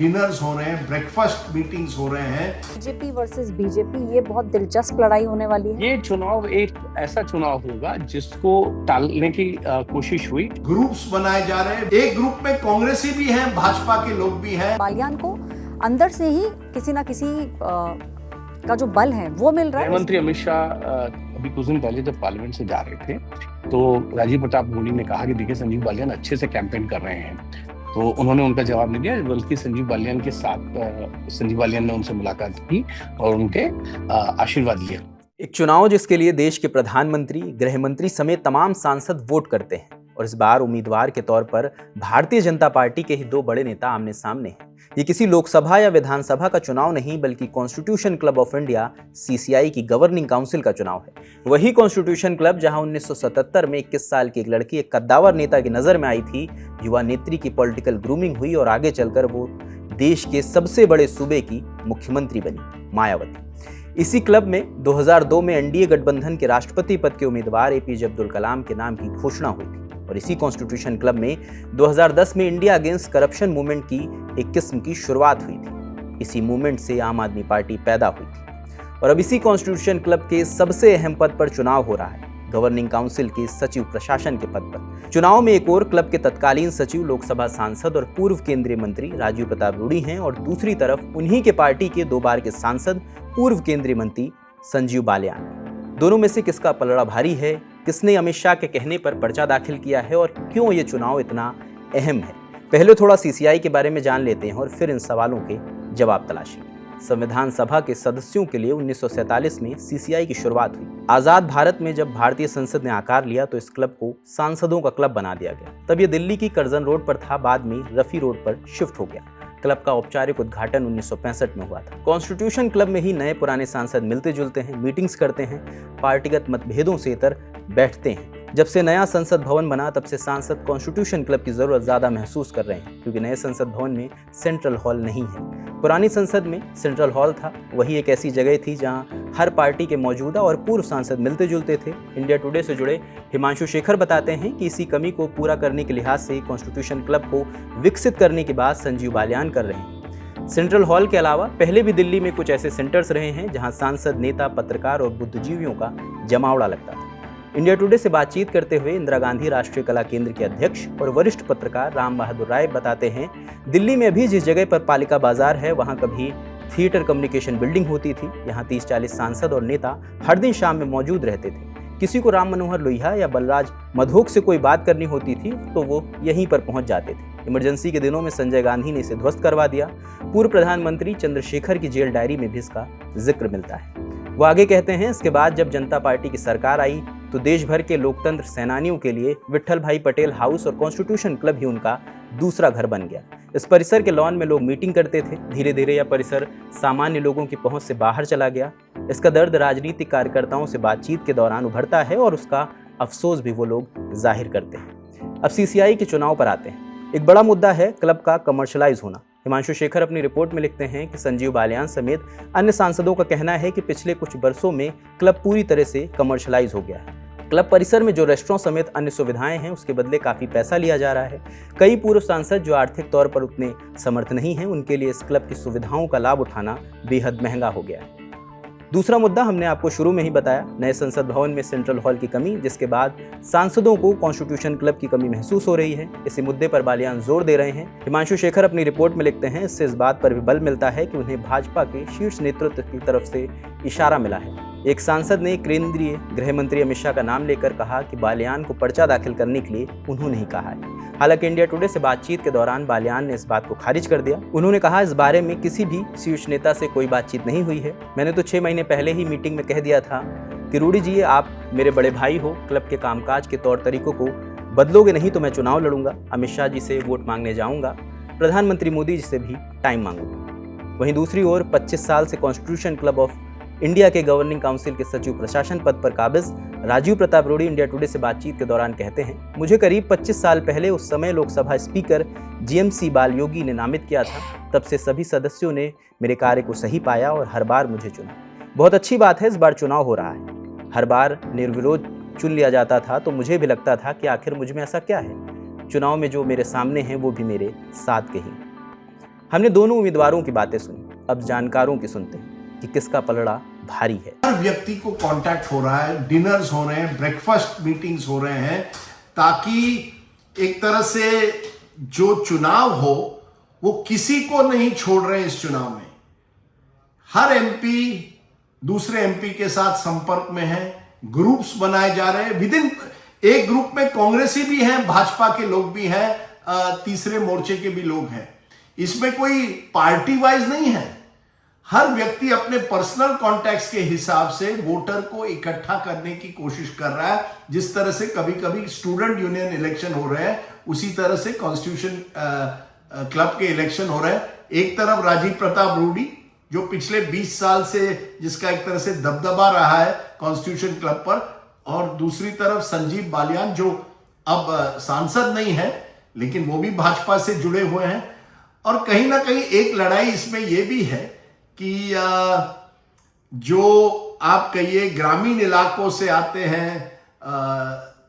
Dinners हो रहे हैं, ब्रेकफास्ट मीटिंग्स हो रहे हैं। बीजेपी वर्सेस बीजेपी, ये बहुत दिलचस्प लड़ाई होने वाली है। ये चुनाव एक ऐसा चुनाव होगा जिसको टालने की कोशिश हुई। ग्रुप्स बनाए जा रहे हैं, एक ग्रुप में कांग्रेसी भी हैं, भाजपा के लोग भी हैं। बालियान को अंदर से ही किसी ना किसी का जो बल है वो मिल रहा है। गृहमंत्री अमित शाह अभी कुछ दिन पहले जब पार्लियामेंट से जा रहे थे तो राजीव प्रताप रूडी ने कहा कि देखिए संजीव बालियान अच्छे से कैंपेन कर रहे हैं, तो उन्होंने उनका जवाब नहीं दिया, बल्कि संजीव बालियान ने उनसे मुलाकात की और उनके आशीर्वाद लिया। एक चुनाव जिसके लिए देश के प्रधानमंत्री, गृहमंत्री समेत तमाम सांसद वोट करते हैं और इस बार उम्मीदवार के तौर पर भारतीय जनता पार्टी के ही दो बड़े नेता आमने सामने हैं। ये किसी लोकसभा या विधानसभा का चुनाव नहीं, बल्कि constitution club of India (CCI) की गवर्निंग काउंसिल का चुनाव है। वही कॉन्स्टिट्यूशन क्लब जहां 1977 में 21 साल की एक लड़की एक कद्दावर नेता की नजर में आई थी, युवा नेत्री की पॉलिटिकल ग्रूमिंग हुई और आगे चलकर वो देश के सबसे बड़े सूबे की मुख्यमंत्री बनी, मायावती। इसी क्लब में 2002 में एनडीए गठबंधन के राष्ट्रपति पद के उम्मीदवार एपीजे अब्दुल कलाम के नाम की घोषणा हुई थी और इसी कॉन्स्टिट्यूशन क्लब में 2010 में इंडिया अगेंस्ट करप्शन मूवमेंट की एक किस्म की शुरुआत हुई थी। इसी मूवमेंट से आम आदमी पार्टी पैदा हुई थी और अब इसी कॉन्स्टिट्यूशन क्लब के सबसे अहम पद पर चुनाव हो रहा है, गवर्निंग काउंसिल के सचिव प्रशासन के पद पर। चुनाव में एक और क्लब के तत्कालीन सचिव, लोकसभा सांसद और पूर्व केंद्रीय मंत्री राजीव प्रताप रूडी हैं और दूसरी तरफ उन्हीं के पार्टी के 2 बार के सांसद, पूर्व केंद्रीय मंत्री संजीव बालियान। दोनों में से किसका पलड़ा भारी है, किसने अमित शाह के कहने पर पर्चा दाखिल किया है और क्यों ये चुनाव इतना अहम है? पहले थोड़ा सीसीआई के बारे में जान लेते हैं और फिर इन सवालों के जवाब तलाशेंगे। संविधान सभा के सदस्यों के लिए 1947 में सीसीआई की शुरुआत हुई। आजाद भारत में जब भारतीय संसद ने आकार लिया तो इस क्लब को सांसदों का क्लब बना दिया गया। तब ये दिल्ली की करजन रोड पर था, बाद में रफी रोड पर शिफ्ट हो गया। क्लब का औपचारिक उद्घाटन 1965 में हुआ था। कॉन्स्टिट्यूशन क्लब में ही नए पुराने सांसद मिलते जुलते हैं, मीटिंग्स करते हैं, पार्टीगत मतभेदों से इतर बैठते हैं। जब से नया संसद भवन बना तब से सांसद कॉन्स्टिट्यूशन क्लब की जरूरत ज्यादा महसूस कर रहे हैं, क्योंकि नए संसद भवन में सेंट्रल हॉल नहीं है। पुरानी संसद में सेंट्रल हॉल था, वही एक ऐसी जगह थी जहां हर पार्टी के मौजूदा और पूर्व सांसद मिलते जुलते थे। इंडिया टुडे से जुड़े हिमांशु शेखर बताते हैं कि इसी कमी को पूरा करने के लिहाज से कॉन्स्टिट्यूशन क्लब को विकसित करने की बात संजीव बालियान कर रहे हैं। सेंट्रल हॉल के अलावा पहले भी दिल्ली में कुछ ऐसे सेंटर्स रहे हैं जहां सांसद, नेता, पत्रकार और बुद्धिजीवियों का जमावड़ा लगता था। इंडिया टुडे से बातचीत करते हुए इंदिरा गांधी राष्ट्रीय कला केंद्र के अध्यक्ष और वरिष्ठ पत्रकार राम बहादुर राय बताते हैं, दिल्ली में अभी जिस जगह पर पालिका बाजार है वहां कभी थिएटर कम्युनिकेशन बिल्डिंग होती थी। यहाँ 30-40 सांसद और नेता हर दिन शाम में मौजूद रहते थे। किसी को राम मनोहर लोहिया या बलराज मधोक से कोई बात करनी होती थी तो वो यहीं पर पहुंच जाते थे। इमरजेंसी के दिनों में संजय गांधी ने इसे ध्वस्त करवा दिया। पूर्व प्रधानमंत्री चंद्रशेखर की जेल डायरी में भी इसका जिक्र मिलता है। वो आगे कहते हैं, इसके बाद जब जनता पार्टी की सरकार आई तो देश भर के लोकतंत्र सेनानियों के लिए विट्ठल भाई पटेल हाउस और कॉन्स्टिट्यूशन क्लब ही उनका दूसरा घर बन गया। इस परिसर के लॉन में लोग मीटिंग करते थे। धीरे धीरे यह परिसर सामान्य लोगों की पहुंच से बाहर चला गया। इसका दर्द राजनीतिक कार्यकर्ताओं से बातचीत के दौरान उभरता है और उसका अफसोस भी वो लोग जाहिर करते हैं। अब सीसीआई के चुनाव पर आते हैं। एक बड़ा मुद्दा है क्लब का कमर्शलाइज होना। हिमांशु शेखर अपनी रिपोर्ट में लिखते हैं कि संजीव बालियान समेत अन्य सांसदों का कहना है कि पिछले कुछ वर्षों में क्लब पूरी तरह से कमर्शलाइज हो गया है। क्लब परिसर में जो रेस्टोरेंट समेत अन्य सुविधाएं हैं उसके बदले काफी पैसा लिया जा रहा है। कई पूर्व सांसद जो आर्थिक तौर पर उतने समर्थ नहीं हैं, उनके लिए इस क्लब की सुविधाओं का लाभ उठाना बेहद महंगा हो गया है। दूसरा मुद्दा हमने आपको शुरू में ही बताया, नए संसद भवन में सेंट्रल हॉल की कमी, जिसके बाद सांसदों को कॉन्स्टिट्यूशन क्लब की कमी महसूस हो रही है। इसी मुद्दे पर बालियान जोर दे रहे हैं। हिमांशु शेखर अपनी रिपोर्ट में लिखते हैं, इससे इस बात पर भी बल मिलता है कि उन्हें भाजपा के शीर्ष नेतृत्व की तरफ से इशारा मिला है। एक सांसद ने केंद्रीय गृह मंत्री अमित शाह का नाम लेकर कहा कि बालियान को पर्चा दाखिल करने के लिए उन्होंने ही कहा है। हालांकि इंडिया टुडे से बातचीत के दौरान बालियान ने इस बात को खारिज कर दिया। उन्होंने कहा, इस बारे में किसी भी शीर्ष नेता से कोई बातचीत नहीं हुई है। मैंने तो 6 महीने पहले ही मीटिंग में कह दिया था कि रूडी जी, आप मेरे बड़े भाई हो, क्लब के कामकाज के तौर तरीकों को बदलोगे नहीं तो मैं चुनाव लड़ूंगा, अमित शाह जी से वोट मांगने जाऊंगा, प्रधानमंत्री मोदी जी से भी टाइम मांगूंगा। वहीं दूसरी ओर 25 साल से कॉन्स्टिट्यूशन क्लब ऑफ इंडिया के गवर्निंग काउंसिल के सचिव प्रशासन पद पर काबिज राजीव प्रताप रूडी इंडिया टुडे से बातचीत के दौरान कहते हैं, मुझे करीब 25 साल पहले उस समय लोकसभा स्पीकर जीएमसी बालयोगी ने नामित किया था। तब से सभी सदस्यों ने मेरे कार्य को सही पाया और हर बार मुझे चुना। बहुत अच्छी बात है, इस बार चुनाव हो रहा है। हर बार निर्विरोध चुन लिया जाता था तो मुझे भी लगता था कि आखिर मुझ में ऐसा क्या है। चुनाव में जो मेरे सामने हैं वो भी मेरे साथ के ही। हमने दोनों उम्मीदवारों की बातें सुनी, अब जानकारों की सुनते हैं कि किसका पलड़ा भारी है। हर व्यक्ति को कांटेक्ट हो रहा है, डिनर्स हो रहे हैं, ब्रेकफास्ट मीटिंग्स हो रहे हैं, ताकि एक तरह से जो चुनाव हो वो किसी को नहीं छोड़ रहे हैं। इस चुनाव में हर एमपी दूसरे एमपी के साथ संपर्क में है, ग्रुप्स बनाए जा रहे हैं। विदिन एक ग्रुप में कांग्रेसी भी हैं, भाजपा के लोग भी हैं, तीसरे मोर्चे के भी लोग हैं। इसमें कोई पार्टी वाइज नहीं है। हर व्यक्ति अपने पर्सनल कॉन्टैक्ट्स के हिसाब से वोटर को इकट्ठा करने की कोशिश कर रहा है। जिस तरह से कभी कभी स्टूडेंट यूनियन इलेक्शन हो रहे हैं, उसी तरह से कॉन्स्टिट्यूशन क्लब के इलेक्शन हो रहे हैं। एक तरफ राजीव प्रताप रूडी, जो पिछले 20 साल से जिसका एक तरह से दबदबा रहा है कॉन्स्टिट्यूशन क्लब पर, और दूसरी तरफ संजीव बालियान, जो अब सांसद नहीं है लेकिन वो भी भाजपा से जुड़े हुए हैं। और कहीं ना कहीं एक लड़ाई इसमें यह भी है कि जो आप कहिए ग्रामीण इलाकों से आते हैं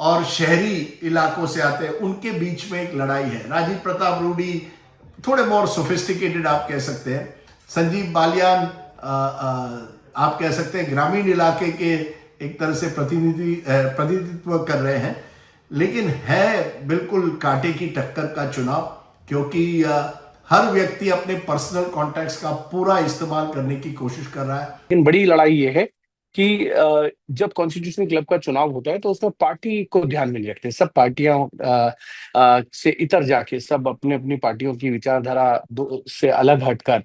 और शहरी इलाकों से आते हैं, उनके बीच में एक लड़ाई है। राजीव प्रताप रूडी थोड़े मोर सोफिस्टिकेटेड आप कह सकते हैं, संजीव बालियान आप कह सकते हैं ग्रामीण इलाके के एक तरह से प्रतिनिधित्व कर रहे हैं। लेकिन है बिल्कुल कांटे की टक्कर का चुनाव, क्योंकि हर व्यक्ति अपने पर्सनल कॉन्टैक्ट्स का पूरा इस्तेमाल करने की कोशिश कर रहा है। लेकिन बड़ी लड़ाई ये है कि जब कॉन्स्टिट्यूशन क्लब का चुनाव होता है तो उसमें पार्टी को ध्यान में नहीं रखते। सब पार्टियां से इतर जाके सब अपने अपनी पार्टियों की विचारधारा से अलग हटकर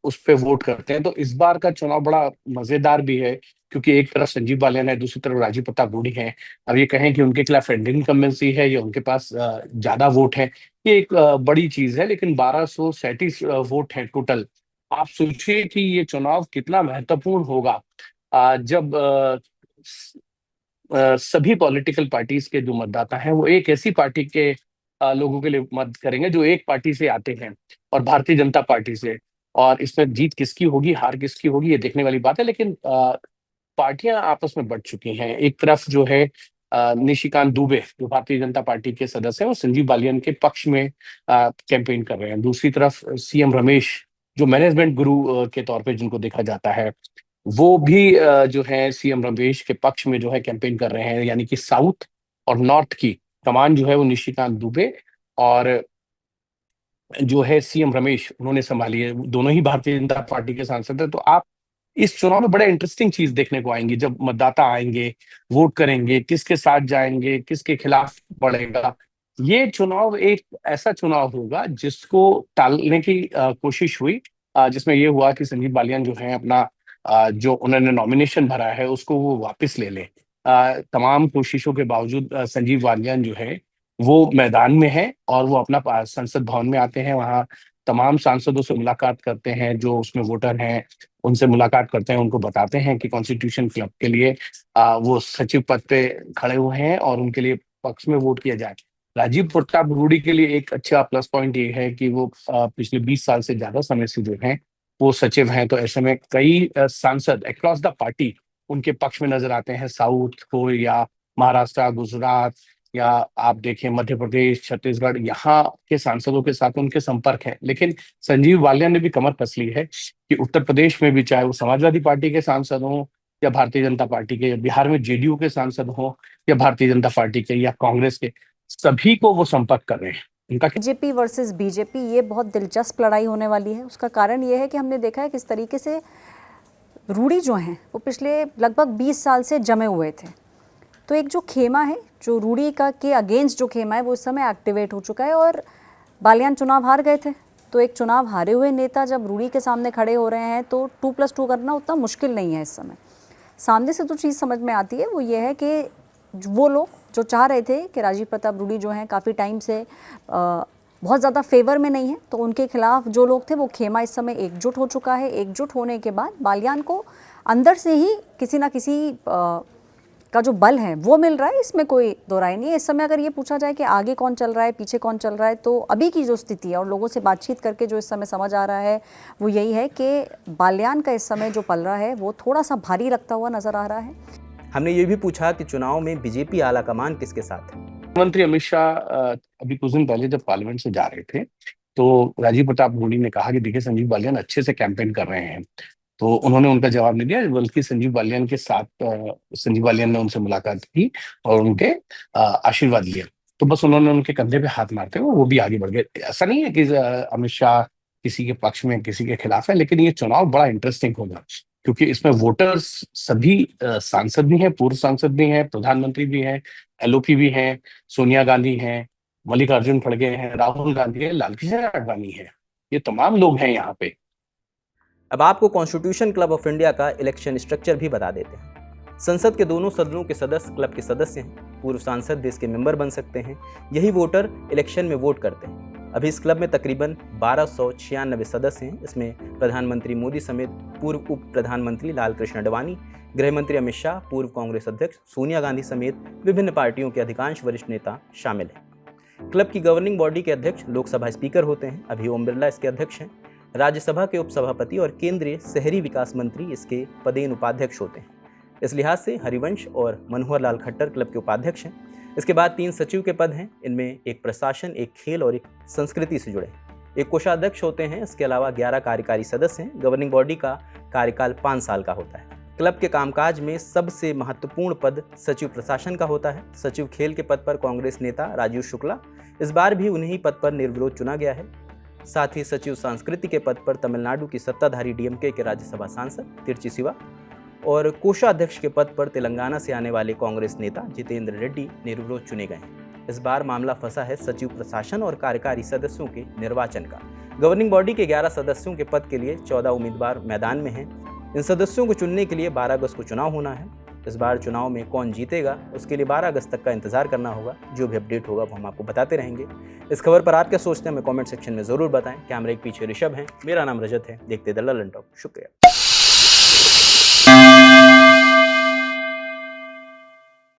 उस पे वोट करते हैं। तो इस बार का चुनाव बड़ा मजेदार भी है, क्योंकि एक तरफ संजीव बालियान है, दूसरी तरफ राजीव प्रताप रूडी है। अब ये कहें कि उनके खिलाफ इनकम्बेंसी है या उनके पास ज्यादा वोट है, ये एक बड़ी चीज है। लेकिन 1237 वोट है टोटल। आप सोचिए कि ये चुनाव कितना महत्वपूर्ण होगा जब सभी पॉलिटिकल पार्टीज के जो मतदाता हैं वो एक ऐसी पार्टी के लोगों के लिए मत करेंगे जो एक पार्टी से आते हैं, और भारतीय जनता पार्टी से। और इसमें जीत किसकी होगी, हार किसकी होगी, ये देखने वाली बात है। लेकिन पार्टियां आपस में बढ़ चुकी हैं। एक तरफ जो है निशिकांत दुबे, जो भारतीय जनता पार्टी के सदस्य हैं, वो संजीव बालियान के पक्ष में कैंपेन कर रहे हैं। दूसरी तरफ सीएम रमेश, जो मैनेजमेंट गुरु के तौर पे जिनको देखा जाता है, वो भी जो है सीएम रमेश के पक्ष में जो है कैंपेन कर रहे हैं। यानी कि साउथ और नॉर्थ की कमान जो है वो निशिकांत दुबे और जो है सीएम रमेश उन्होंने संभाली है। दोनों ही भारतीय जनता पार्टी के सांसद है। तो आप इस चुनाव में बड़ा इंटरेस्टिंग चीज देखने को आएंगी। जब मतदाता आएंगे, वोट करेंगे, किसके साथ जाएंगे, किसके खिलाफ पड़ेगा। ये चुनाव एक ऐसा चुनाव होगा जिसको टालने की कोशिश हुई, जिसमें ये हुआ कि संजीव बालियान जो है अपना जो उन्होंने नॉमिनेशन भरा है उसको वो वापस ले ले। तमाम कोशिशों के बावजूद संजीव बालियान जो है वो मैदान में है और वो अपना संसद भवन में आते हैं। वहाँ तमाम सांसदों से मुलाकात करते हैं, जो उसमें वोटर हैं उनसे मुलाकात करते हैं, उनको बताते हैं कि कॉन्स्टिट्यूशन क्लब के लिए वो सचिव पद पे खड़े हुए हैं और उनके लिए पक्ष में वोट किया जाए। राजीव प्रताप रूडी के लिए एक अच्छा प्लस पॉइंट ये है कि वो पिछले 20 साल से ज्यादा समय से जो हैं वो सचिव हैं। तो ऐसे में कई सांसद अक्रॉस द पार्टी उनके पक्ष में नजर आते हैं। साउथ हो या महाराष्ट्र, गुजरात, या आप देखें मध्य प्रदेश, छत्तीसगढ़, यहाँ के सांसदों के साथ उनके संपर्क है। लेकिन संजीव बालियान ने भी कमर कस ली है कि उत्तर प्रदेश में भी, चाहे वो समाजवादी पार्टी के सांसद हों या भारतीय जनता पार्टी के, बिहार में जेडीयू के सांसद हों या भारतीय जनता पार्टी के या कांग्रेस के, सभी को वो संपर्क कर रहे हैं। इनका बीजेपी वर्सेस बीजेपी, ये बहुत दिलचस्प लड़ाई होने वाली है। उसका कारण ये है कि हमने देखा है किस तरीके से रूडी जो हैं वो पिछले लगभग 20 साल से जमे हुए थे। तो एक जो खेमा है, जो रूडी का के अगेंस्ट जो खेमा है, वो इस समय एक्टिवेट हो चुका है। और बालियान चुनाव हार गए थे, तो एक चुनाव हारे हुए नेता जब रूडी के सामने खड़े हो रहे हैं तो 2+2 करना उतना मुश्किल नहीं है इस समय। सामने से जो चीज़ समझ में आती है वो ये है कि वो लोग जो चाह रहे थे कि राजीव प्रताप रूडी जो हैं काफ़ी टाइम से बहुत ज़्यादा फेवर में नहीं है, तो उनके खिलाफ जो लोग थे वो खेमा इस समय एकजुट हो चुका है। एकजुट होने के बाद बालियान को अंदर से ही किसी ना किसी का जो बल है वो मिल रहा है, इसमें कोई दो राय नहीं है। इस समय अगर ये पूछा जाए कि आगे कौन चल रहा है, पीछे कौन चल रहा है, तो अभी की जो स्थिति है और लोगों से बातचीत करके जो इस समय समझ आ रहा है वो यही है कि बालियान का इस समय जो पलड़ा है वो थोड़ा सा भारी लगता हुआ नजर आ रहा है। हमने ये भी पूछा कि चुनाव में बीजेपी आला कमान किसके साथ है। मंत्री अमित शाह अभी कुछ दिन पहले जब पार्लियामेंट से जा रहे थे तो राजीव प्रताप रूडी ने कहा कि देखिए संजीव बालियान अच्छे से कैंपेन कर रहे हैं। तो उन्होंने उनका जवाब नहीं दिया, बल्कि संजीव बालियान के साथ संजीव बालियान ने उनसे मुलाकात की और उनके आशीर्वाद लिया। तो बस उन्होंने उनके कंधे पे हाथ मारते हुए वो भी आगे बढ़ गए। ऐसा नहीं है कि अमित शाह किसी के पक्ष में किसी के खिलाफ है, लेकिन ये चुनाव बड़ा इंटरेस्टिंग होगा, क्योंकि इसमें वोटर्स सभी सांसद भी हैं, पूर्व सांसद भी हैं, प्रधानमंत्री भी हैं, एलओपी भी हैं, सोनिया गांधी हैं, मल्लिकार्जुन खड़गे हैं, राहुल गांधी है, लालकृष्ण आडवाणी है। ये तमाम लोग हैं यहाँ पे। अब आपको कॉन्स्टिट्यूशन क्लब ऑफ इंडिया का इलेक्शन स्ट्रक्चर भी बता देते हैं। संसद के दोनों सदनों के सदस्य क्लब के सदस्य हैं। पूर्व सांसद देश के मेंबर बन सकते हैं। यही वोटर इलेक्शन में वोट करते हैं। अभी इस क्लब में तकरीबन 1296 सदस्य हैं। इसमें प्रधानमंत्री मोदी समेत पूर्व उप प्रधानमंत्री लालकृष्ण आडवाणी, गृह मंत्री अमित शाह, पूर्व कांग्रेस अध्यक्ष सोनिया गांधी समेत विभिन्न पार्टियों के अधिकांश वरिष्ठ नेता शामिल हैं। क्लब की गवर्निंग बॉडी के अध्यक्ष लोकसभा स्पीकर होते हैं। अभी ओम बिरला इसके अध्यक्ष हैं। राज्यसभा के उपसभापति और केंद्रीय शहरी विकास मंत्री इसके पदेन उपाध्यक्ष होते हैं। इस लिहाज से हरिवंश और मनोहर लाल खट्टर क्लब के उपाध्यक्ष हैं। इसके बाद 3 सचिव के पद हैं। इनमें एक प्रशासन, एक खेल और एक संस्कृति से जुड़े हैं। एक कोषाध्यक्ष होते हैं। इसके अलावा 11 कार्यकारी सदस्य हैं। गवर्निंग बॉडी का कार्यकाल 5 साल का होता है। क्लब के कामकाज में सबसे महत्वपूर्ण पद सचिव प्रशासन का होता है। सचिव खेल के पद पर कांग्रेस नेता राजीव शुक्ला, इस बार भी उन्हीं पद पर निर्विरोध चुना गया है। साथ ही सचिव संस्कृति के पद पर तमिलनाडु की सत्ताधारी डीएमके के राज्यसभा सांसद तिरची शिवा और कोषाध्यक्ष के पद पर तेलंगाना से आने वाले कांग्रेस नेता जितेंद्र रेड्डी निर्विरोध चुने गए हैं। इस बार मामला फंसा है सचिव प्रशासन और कार्यकारी सदस्यों के निर्वाचन का। गवर्निंग बॉडी के 11 सदस्यों के पद के लिए 14 उम्मीदवार मैदान में हैं। इन सदस्यों को चुनने के लिए 12 अगस्त को चुनाव होना है। इस बार चुनाव में कौन जीतेगा उसके लिए 12 अगस्त तक का इंतजार करना होगा। जो भी अपडेट होगा वो हम आपको बताते रहेंगे। इस खबर पर आप क्या सोचते हैं हमें कमेंट सेक्शन में जरूर बताएं। कैमरे के पीछे ऋषभ हैं, मेरा नाम रजत है। देखते द ललन टॉक। शुक्रिया।